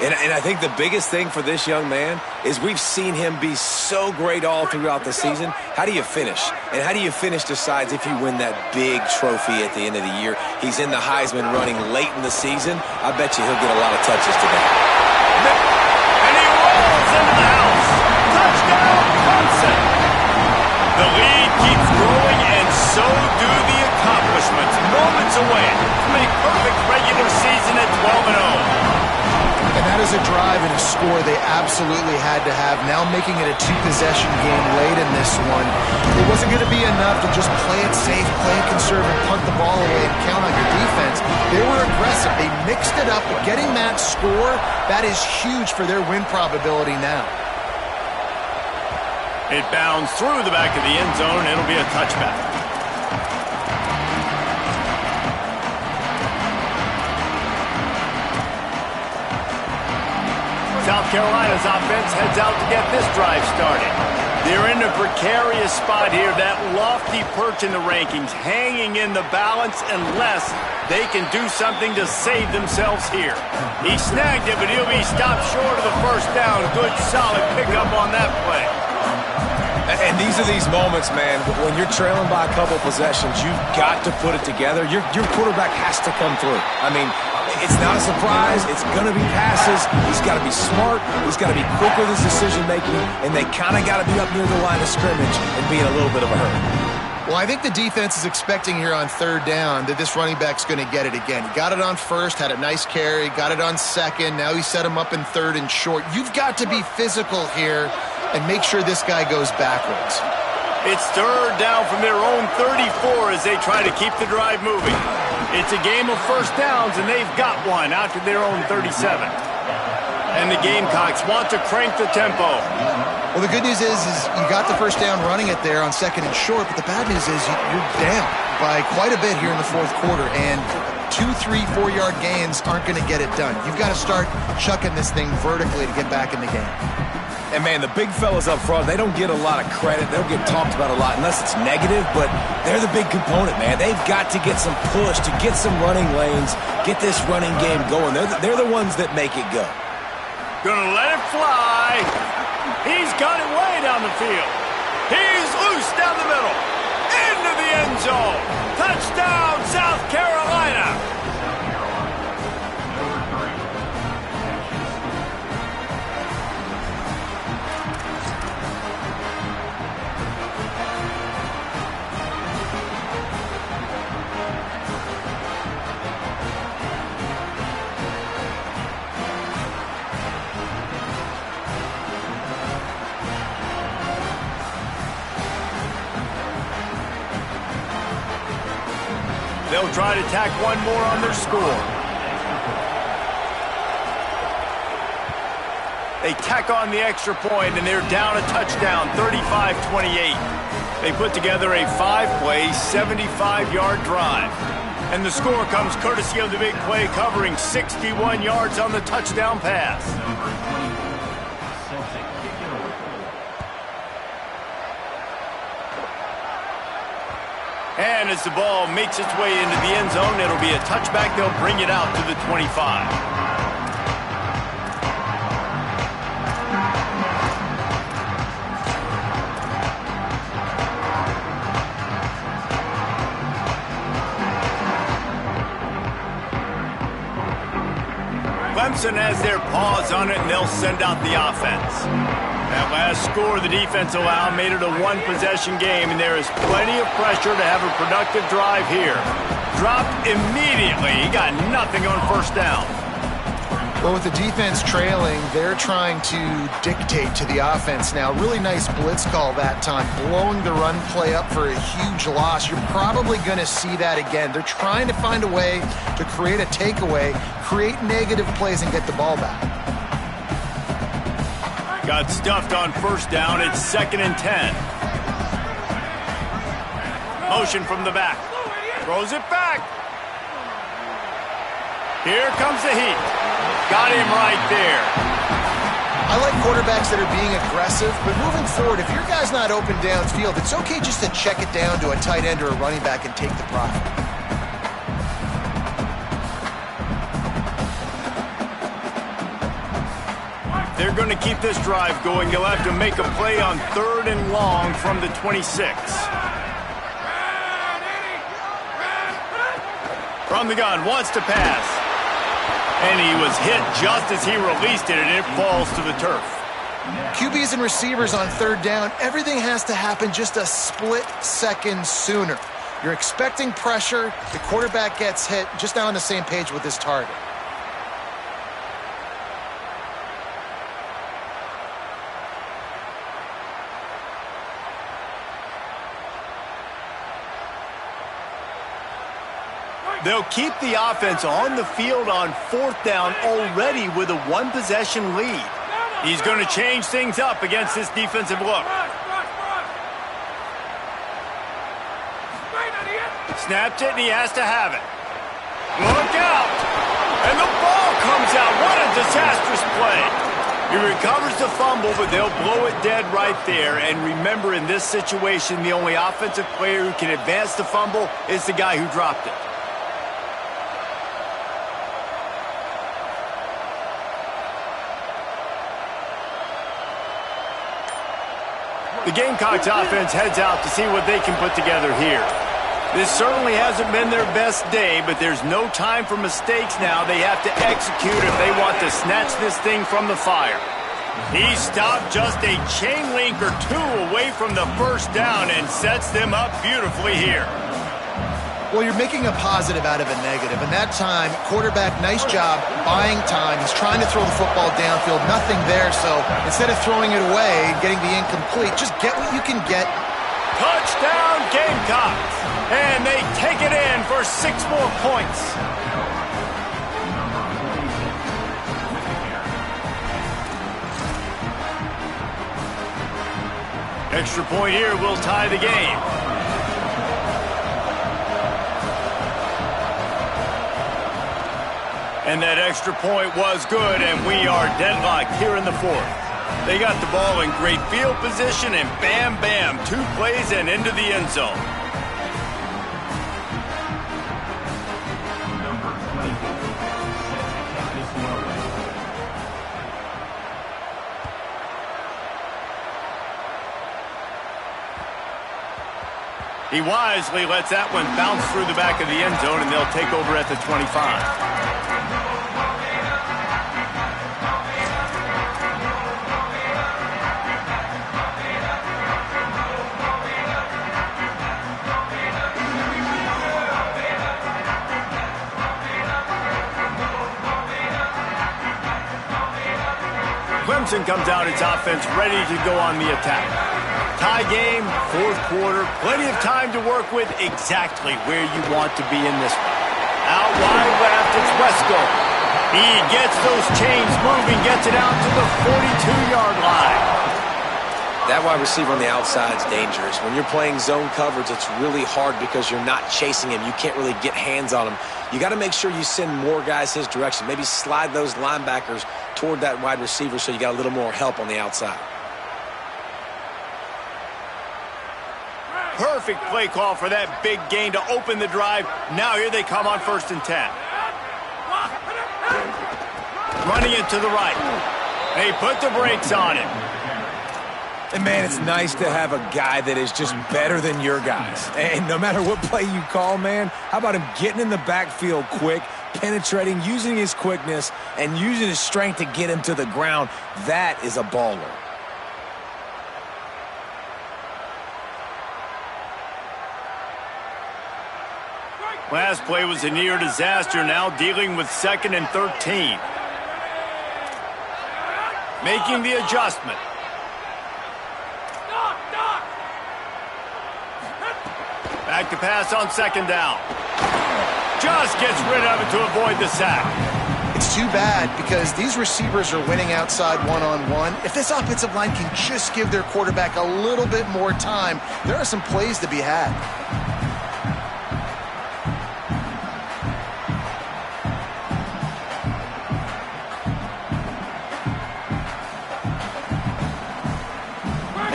And I think the biggest thing for this young man is we've seen him be so great all throughout the season. How do you finish? And how do you finish decides if you win that big trophy at the end of the year. He's in the Heisman running late in the season. I bet you he'll get a lot of touches today. And he rolls into the house. Touchdown, Clemson. The lead keeps growing, and so do the accomplishments. Moments away from a perfect regular season at 12-0. And that is a drive and a score they absolutely had to have. Now making it a two-possession game late in this one. It wasn't going to be enough to just play it safe, play it conservative, punt the ball away, and count on your defense. They were aggressive. They mixed it up, but getting that score, that is huge for their win probability now. It bounds through the back of the end zone, and it'll be a touchback. South Carolina's offense heads out to get this drive started. They're in a precarious spot here, that lofty perch in the rankings, hanging in the balance unless they can do something to save themselves here. He snagged it, but he'll be stopped short of the first down. Good, solid pickup on that play. And these are these moments, man, when you're trailing by a couple possessions, you've got to put it together. Your quarterback has to come through. I mean, it's not a surprise. It's going to be passes. He's got to be smart. He's got to be quick with his decision-making, and they kind of got to be up near the line of scrimmage and be in a little bit of a hurry. Well, I think the defense is expecting here on third down that this running back's going to get it again. He got it on first, had a nice carry, got it on second. Now he set him up in third and short. You've got to be physical here and make sure this guy goes backwards. It's third down from their own 34 as they try to keep the drive moving. It's a game of first downs, and they've got one out to their own 37. And the Gamecocks want to crank the tempo. Well, the good news is you got the first down running it there on second and short, but the bad news is you're down by quite a bit here in the fourth quarter, and 2, 3, 4-yard gains aren't going to get it done. You've got to start chucking this thing vertically to get back in the game. And, man, the big fellas up front, they don't get a lot of credit. They don't get talked about a lot unless it's negative, but they're the big component, man. They've got to get some push, to get some running lanes, get this running game going. They're the ones that make it go. Gonna let it fly. He's got it way down the field. He's loose down the middle. Into the end zone. Touchdown, South Carolina. They'll try to tack one more on their score. They tack on the extra point, and they're down a touchdown, 35-28. They put together a 5-play, 75-yard drive. And the score comes courtesy of the big play, covering 61 yards on the touchdown pass. And as the ball makes its way into the end zone, it'll be a touchback. They'll bring it out to the 25. Clemson has their paws on it, and they'll send out the offense. That last score the defense allowed made it a one-possession game, and there is plenty of pressure to have a productive drive here. Dropped immediately. He got nothing on first down. Well, with the defense trailing, they're trying to dictate to the offense now. Really nice blitz call that time, blowing the run play up for a huge loss. You're probably going to see that again. They're trying to find a way to create a takeaway, create negative plays, and get the ball back. Got stuffed on first down. It's 2nd and 10. Motion from the back. Throws it back. Here comes the heat. Got him right there. I like quarterbacks that are being aggressive, but moving forward, if your guy's not open downfield, it's okay just to check it down to a tight end or a running back and take the profit. They're going to keep this drive going. They'll have to make a play on 3rd and long from the 26. From the gun, wants to pass. And he was hit just as he released it, and it falls to the turf. QBs and receivers on 3rd down, everything has to happen just a split second sooner. You're expecting pressure, the quarterback gets hit, just now on the same page with his target. They'll keep the offense on the field on 4th down already with a 1-possession lead. He's going to change things up against this defensive look. Snapped it, and he has to have it. Look out! And the ball comes out. What a disastrous play. He recovers the fumble, but they'll blow it dead right there. And remember, in this situation, the only offensive player who can advance the fumble is the guy who dropped it. The Gamecocks offense heads out to see what they can put together here. This certainly hasn't been their best day, but there's no time for mistakes now. They have to execute if they want to snatch this thing from the fire. He stopped just a chain link or two away from the 1st down and sets them up beautifully here. Well, you're making a positive out of a negative. And that time, quarterback, nice job buying time. He's trying to throw the football downfield. Nothing there, so instead of throwing it away and getting the incomplete, just get what you can get. Touchdown, Gamecocks! And they take it in for 6 more points. Extra point here will tie the game. And that extra point was good, and we are deadlocked here in the 4th. They got the ball in great field position, and bam, bam, 2 plays and into the end zone. He wisely lets that one bounce through the back of the end zone, and they'll take over at the 25. Clemson comes out its offense ready to go on the attack. Tie game, 4th quarter, plenty of time to work with, exactly where you want to be in this one. Out wide left, it's Wesco. He gets those chains moving, gets it out to the 42-yard line. That wide receiver on the outside is dangerous. When you're playing zone coverage, it's really hard because you're not chasing him. You can't really get hands on him. You got to make sure you send more guys his direction. Maybe slide those linebackers toward that wide receiver so you got a little more help on the outside. Perfect play call for that big gain to open the drive. Now here they come on 1st and 10. Running it to the right. They put the brakes on him. And, man, it's nice to have a guy that is just better than your guys. And no matter what play you call, man, how about him getting in the backfield quick, penetrating, using his quickness, and using his strength to get him to the ground? That is a baller. Last play was a near disaster, now dealing with 2nd and 13. Making the adjustment. Back to pass on 2nd down. Just gets rid of it to avoid the sack. It's too bad because these receivers are winning outside one-on-one. If this offensive line can just give their quarterback a little bit more time, there are some plays to be had.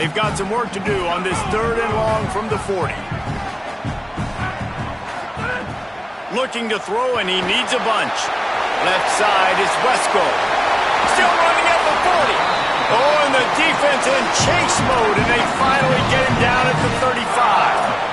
They've got some work to do on this 3rd and long from the 40. Looking to throw, and he needs a bunch. Left side is Wesco. Still running at the 40. Oh, and the defense in chase mode, and they finally get him down at the 35.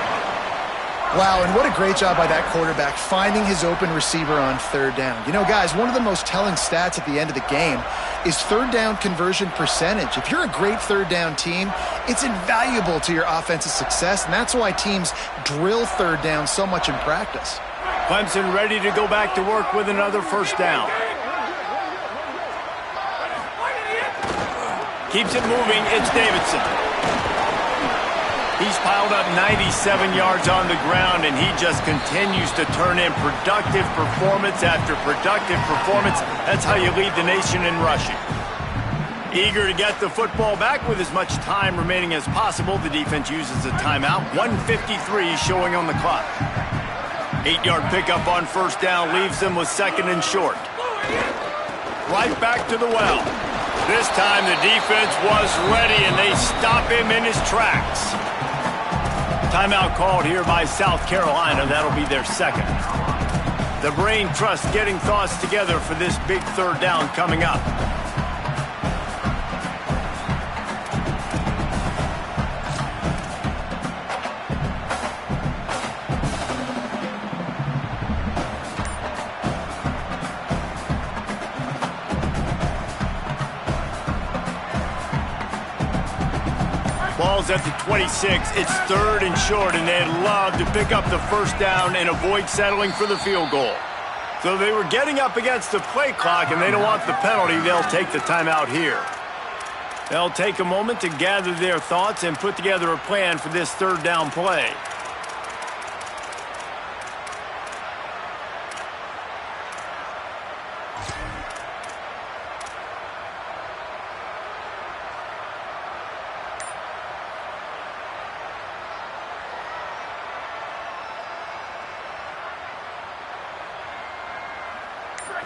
Wow, and what a great job by that quarterback finding his open receiver on 3rd down. You know, guys, one of the most telling stats at the end of the game is 3rd down conversion percentage. If you're a great 3rd down team, it's invaluable to your offensive success, and that's why teams drill 3rd down so much in practice. Clemson ready to go back to work with another 1st down. Keeps it moving, it's Davidson. He's piled up 97 yards on the ground, and he just continues to turn in productive performance after productive performance. That's how you lead the nation in rushing. Eager to get the football back with as much time remaining as possible. The defense uses a timeout. 1:53 showing on the clock. 8-yard pickup on 1st down leaves them with 2nd and short. Right back to the well. This time the defense was ready, and they stop him in his tracks. Timeout called here by South Carolina. That'll be their 2nd. The brain trust getting thoughts together for this big 3rd down coming up. Ball's at the 26. It's 3rd and short, and they'd love to pick up the 1st down and avoid settling for the field goal. So they were getting up against the play clock, and they don't want the penalty. They'll take the timeout here. They'll take a moment to gather their thoughts and put together a plan for this 3rd down play.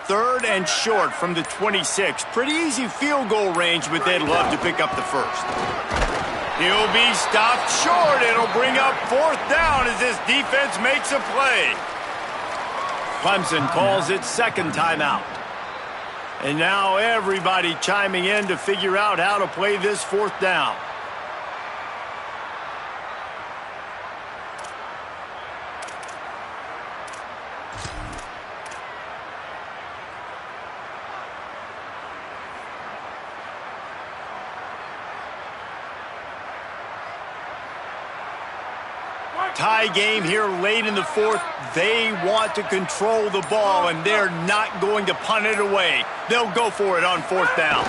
Third and short from the 26. Pretty easy field goal range, but they'd love to pick up the 1st. He'll be stopped short. It'll bring up 4th down as this defense makes a play. Clemson calls it 2nd timeout. And now everybody chiming in to figure out how to play this 4th down. Tie game here late in the 4th. They want to control the ball, and they're not going to punt it away. They'll go for it on 4th down.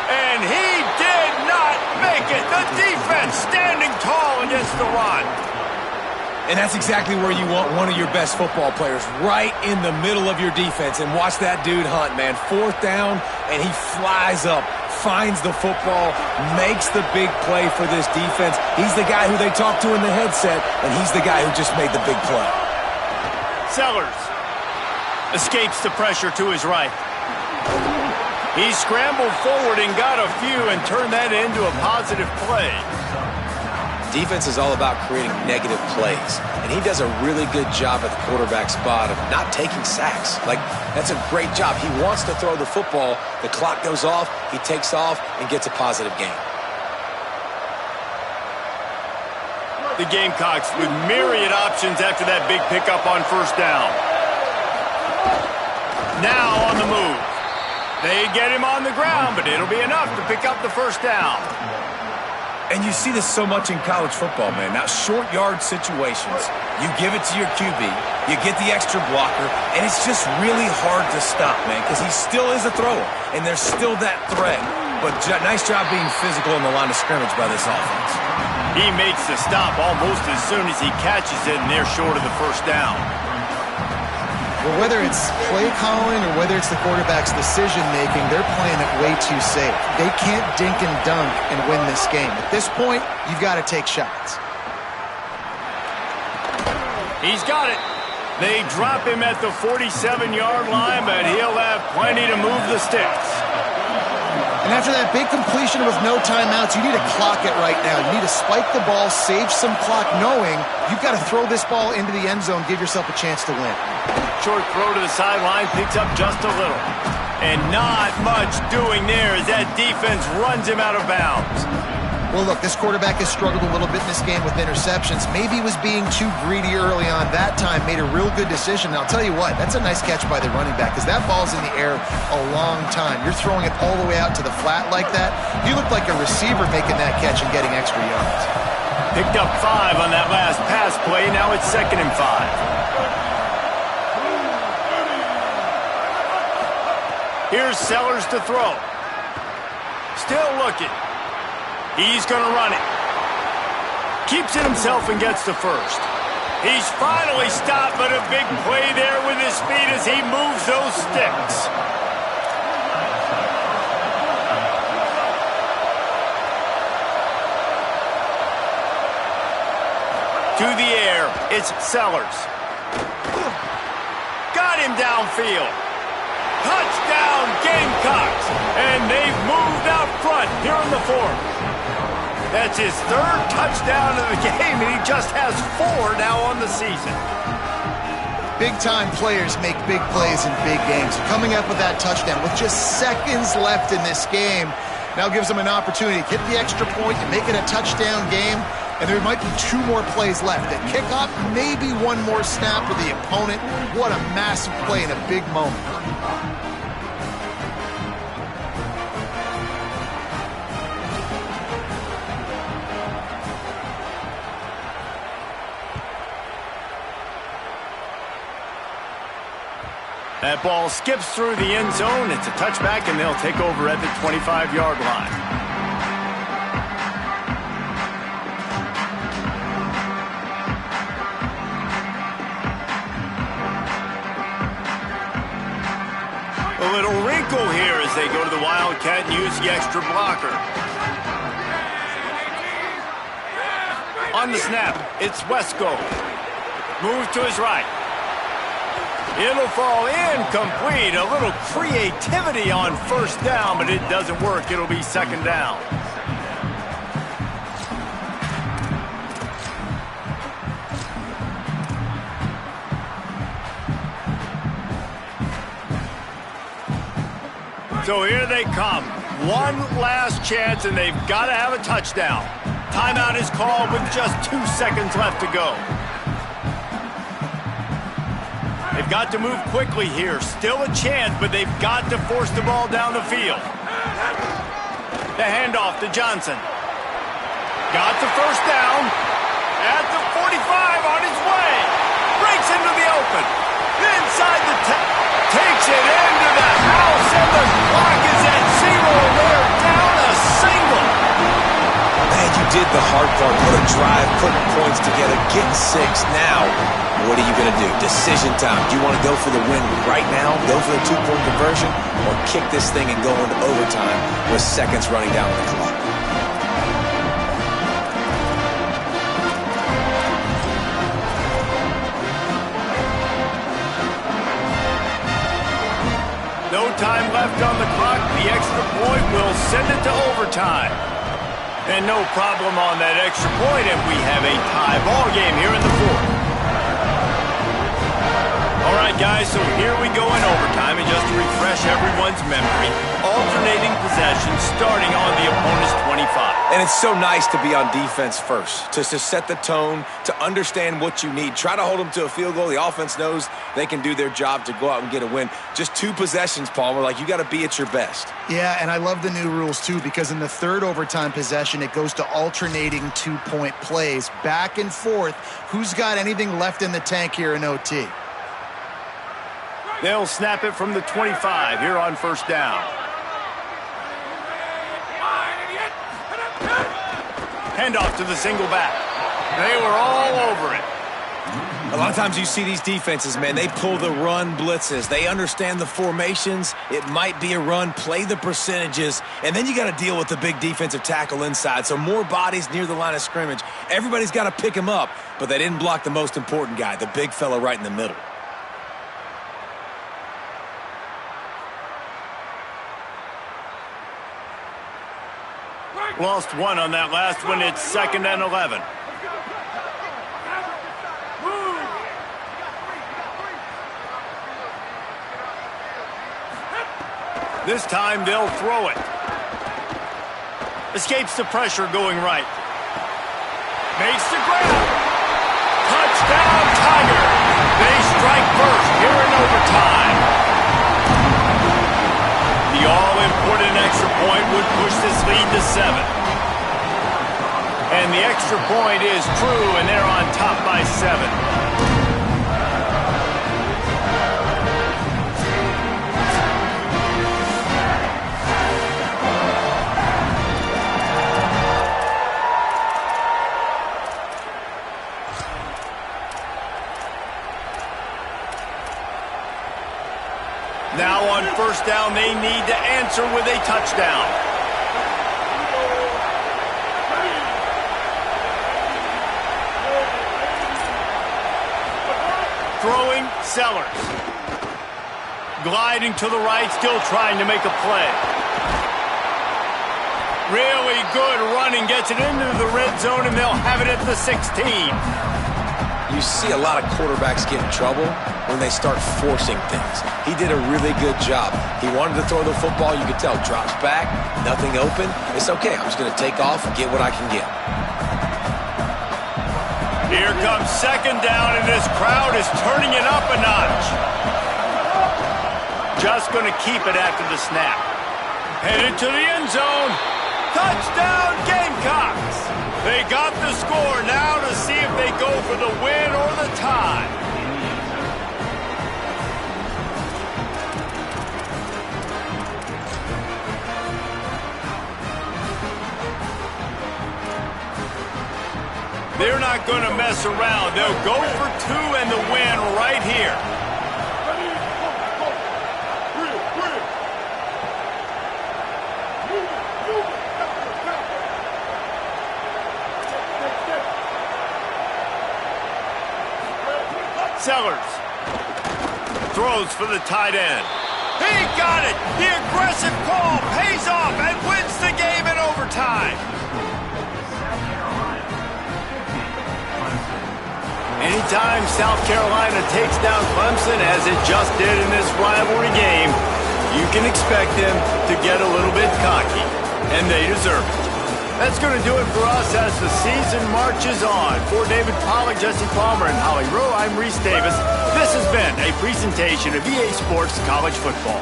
And he did not make it. The defense standing tall against the run. And that's exactly where you want one of your best football players, right in the middle of your defense. And watch that dude hunt, man. 4th down, and he flies up, finds the football, makes the big play for this defense. He's the guy who they talk to in the headset, and he's the guy who just made the big play. Sellers escapes the pressure to his right. He scrambled forward and got a few and turned that into a positive play. Defense is all about creating negative plays, and he does a really good job at the quarterback spot of not taking sacks. Like, that's a great job. He wants to throw the football. The clock goes off, he takes off, and gets a positive gain. The Gamecocks with myriad options after that big pickup on 1st down. Now on the move. They get him on the ground, but it'll be enough to pick up the 1st down. And you see this so much in college football, man. Now, short yard situations, you give it to your QB, you get the extra blocker, and it's just really hard to stop, man, because he still is a thrower, and there's still that threat. But nice job being physical in the line of scrimmage by this offense. He makes the stop almost as soon as he catches it, and they're short of the 1st down. Well, whether it's play calling or whether it's the quarterback's decision-making, they're playing it way too safe. They can't dink and dunk and win this game. At this point, you've got to take shots. He's got it. They drop him at the 47-yard line, but he'll have plenty to move the sticks. And after that big completion with no timeouts, you need to clock it right now. You need to spike the ball, save some clock, knowing you've got to throw this ball into the end zone, give yourself a chance to win. Short throw to the sideline, picks up just a little. And not much doing there as that defense runs him out of bounds. Well, look, this quarterback has struggled a little bit in this game with interceptions. Maybe he was being too greedy early on. That time made a real good decision. And I'll tell you what, that's a nice catch by the running back because that ball's in the air a long time. You're throwing it all the way out to the flat like that. He looked like a receiver making that catch and getting extra yards. Picked up 5 on that last pass play. Now it's 2nd and 5. Here's Sellers to throw. Still looking. He's going to run it. Keeps it himself and gets to first. He's finally stopped, but a big play there with his speed as he moves those sticks. To the air, it's Sellers. Got him downfield. Touchdown, Gamecocks! And they've moved out front here in the 4th. That's his 3rd touchdown of the game, and he just has 4 now on the season. Big-time players make big plays in big games. Coming up with that touchdown with just seconds left in this game now gives them an opportunity to get the extra point and make it a touchdown game. And there might be 2 more plays left. At kickoff, maybe 1 more snap for the opponent. What a massive play in a big moment. That ball skips through the end zone. It's a touchback, and they'll take over at the 25-yard line. A little wrinkle here as they go to the Wildcat and use the extra blocker. On the snap, it's Wesco. Move to his right. It'll fall incomplete. A little creativity on first down, but it doesn't work. It'll be 2nd down. So here they come. One last chance, and they've got to have a touchdown. Timeout is called with just 2 seconds left to go. They've got to move quickly here. Still a chance, but they've got to force the ball down the field. The handoff to Johnson. Got the first down. At the 45 on his way. Breaks into the open. Inside the takes it into the house, and the clock is at 0. They're down a single. Man, you did the hard part. Put a drive, putting points together, getting 6 now. What are you going to do? Decision time. Do you want to go for the win right now, go for the 2-point conversion, or kick this thing and go into overtime with seconds running down the clock? No time left on the clock. The extra point will send it to overtime. And no problem on that extra point, and we have a tie ball game here in the 4th. All right, guys, so here we go in overtime, and just to refresh everyone's memory, alternating possession starting on the opponent's 25. And it's so nice to be on defense first, to set the tone, to understand what you need. Try to hold them to a field goal. The offense knows they can do their job to go out and get a win. Just 2 possessions, Paul. We're like, you got to be at your best. Yeah, and I love the new rules, too, because in the 3rd overtime possession, it goes to alternating 2-point plays, back and forth. Who's got anything left in the tank here in OT? They'll snap it from the 25 here on first down. Handoff to the single back. They were all over it. A lot of times you see these defenses, man, they pull the run blitzes. They understand the formations. It might be a run, play the percentages, and then you got to deal with the big defensive tackle inside. So more bodies near the line of scrimmage. Everybody's got to pick him up, but they didn't block the most important guy, the big fella right in the middle. Lost one on that last one. It's 2nd and 11. This time they'll throw it. Escapes the pressure going right. Makes the grab. Touchdown, Tiger. They strike first here in overtime. The all-important extra point would push this lead to 7. And the extra point is true, and they're on top by 7. Now on first down, they need to answer with a touchdown. Throwing, Sellers. Gliding to the right, still trying to make a play. Really good running, gets it into the red zone, and they'll have it at the 16. You see a lot of quarterbacks get in trouble when they start forcing things. He did a really good job. He wanted to throw the football. You could tell. Drops back, nothing open. It's okay. I'm just going to take off and get what I can get. Here comes 2nd down, and this crowd is turning it up a notch. Just going to keep it after the snap. Headed to the end zone. Touchdown, Gamecocks! They got the score. Now to see if they go for the win or the tie. They're not going to mess around. They'll go for 2 and the win right here. Sellers throws for the tight end. He got it! The aggressive call pays off and wins the game in overtime. Anytime South Carolina takes down Clemson, as it just did in this rivalry game, you can expect them to get a little bit cocky, and they deserve it. That's going to do it for us as the season marches on. For David Pollack, Jesse Palmer, and Holly Rowe, I'm Reese Davis. This has been a presentation of EA Sports College Football.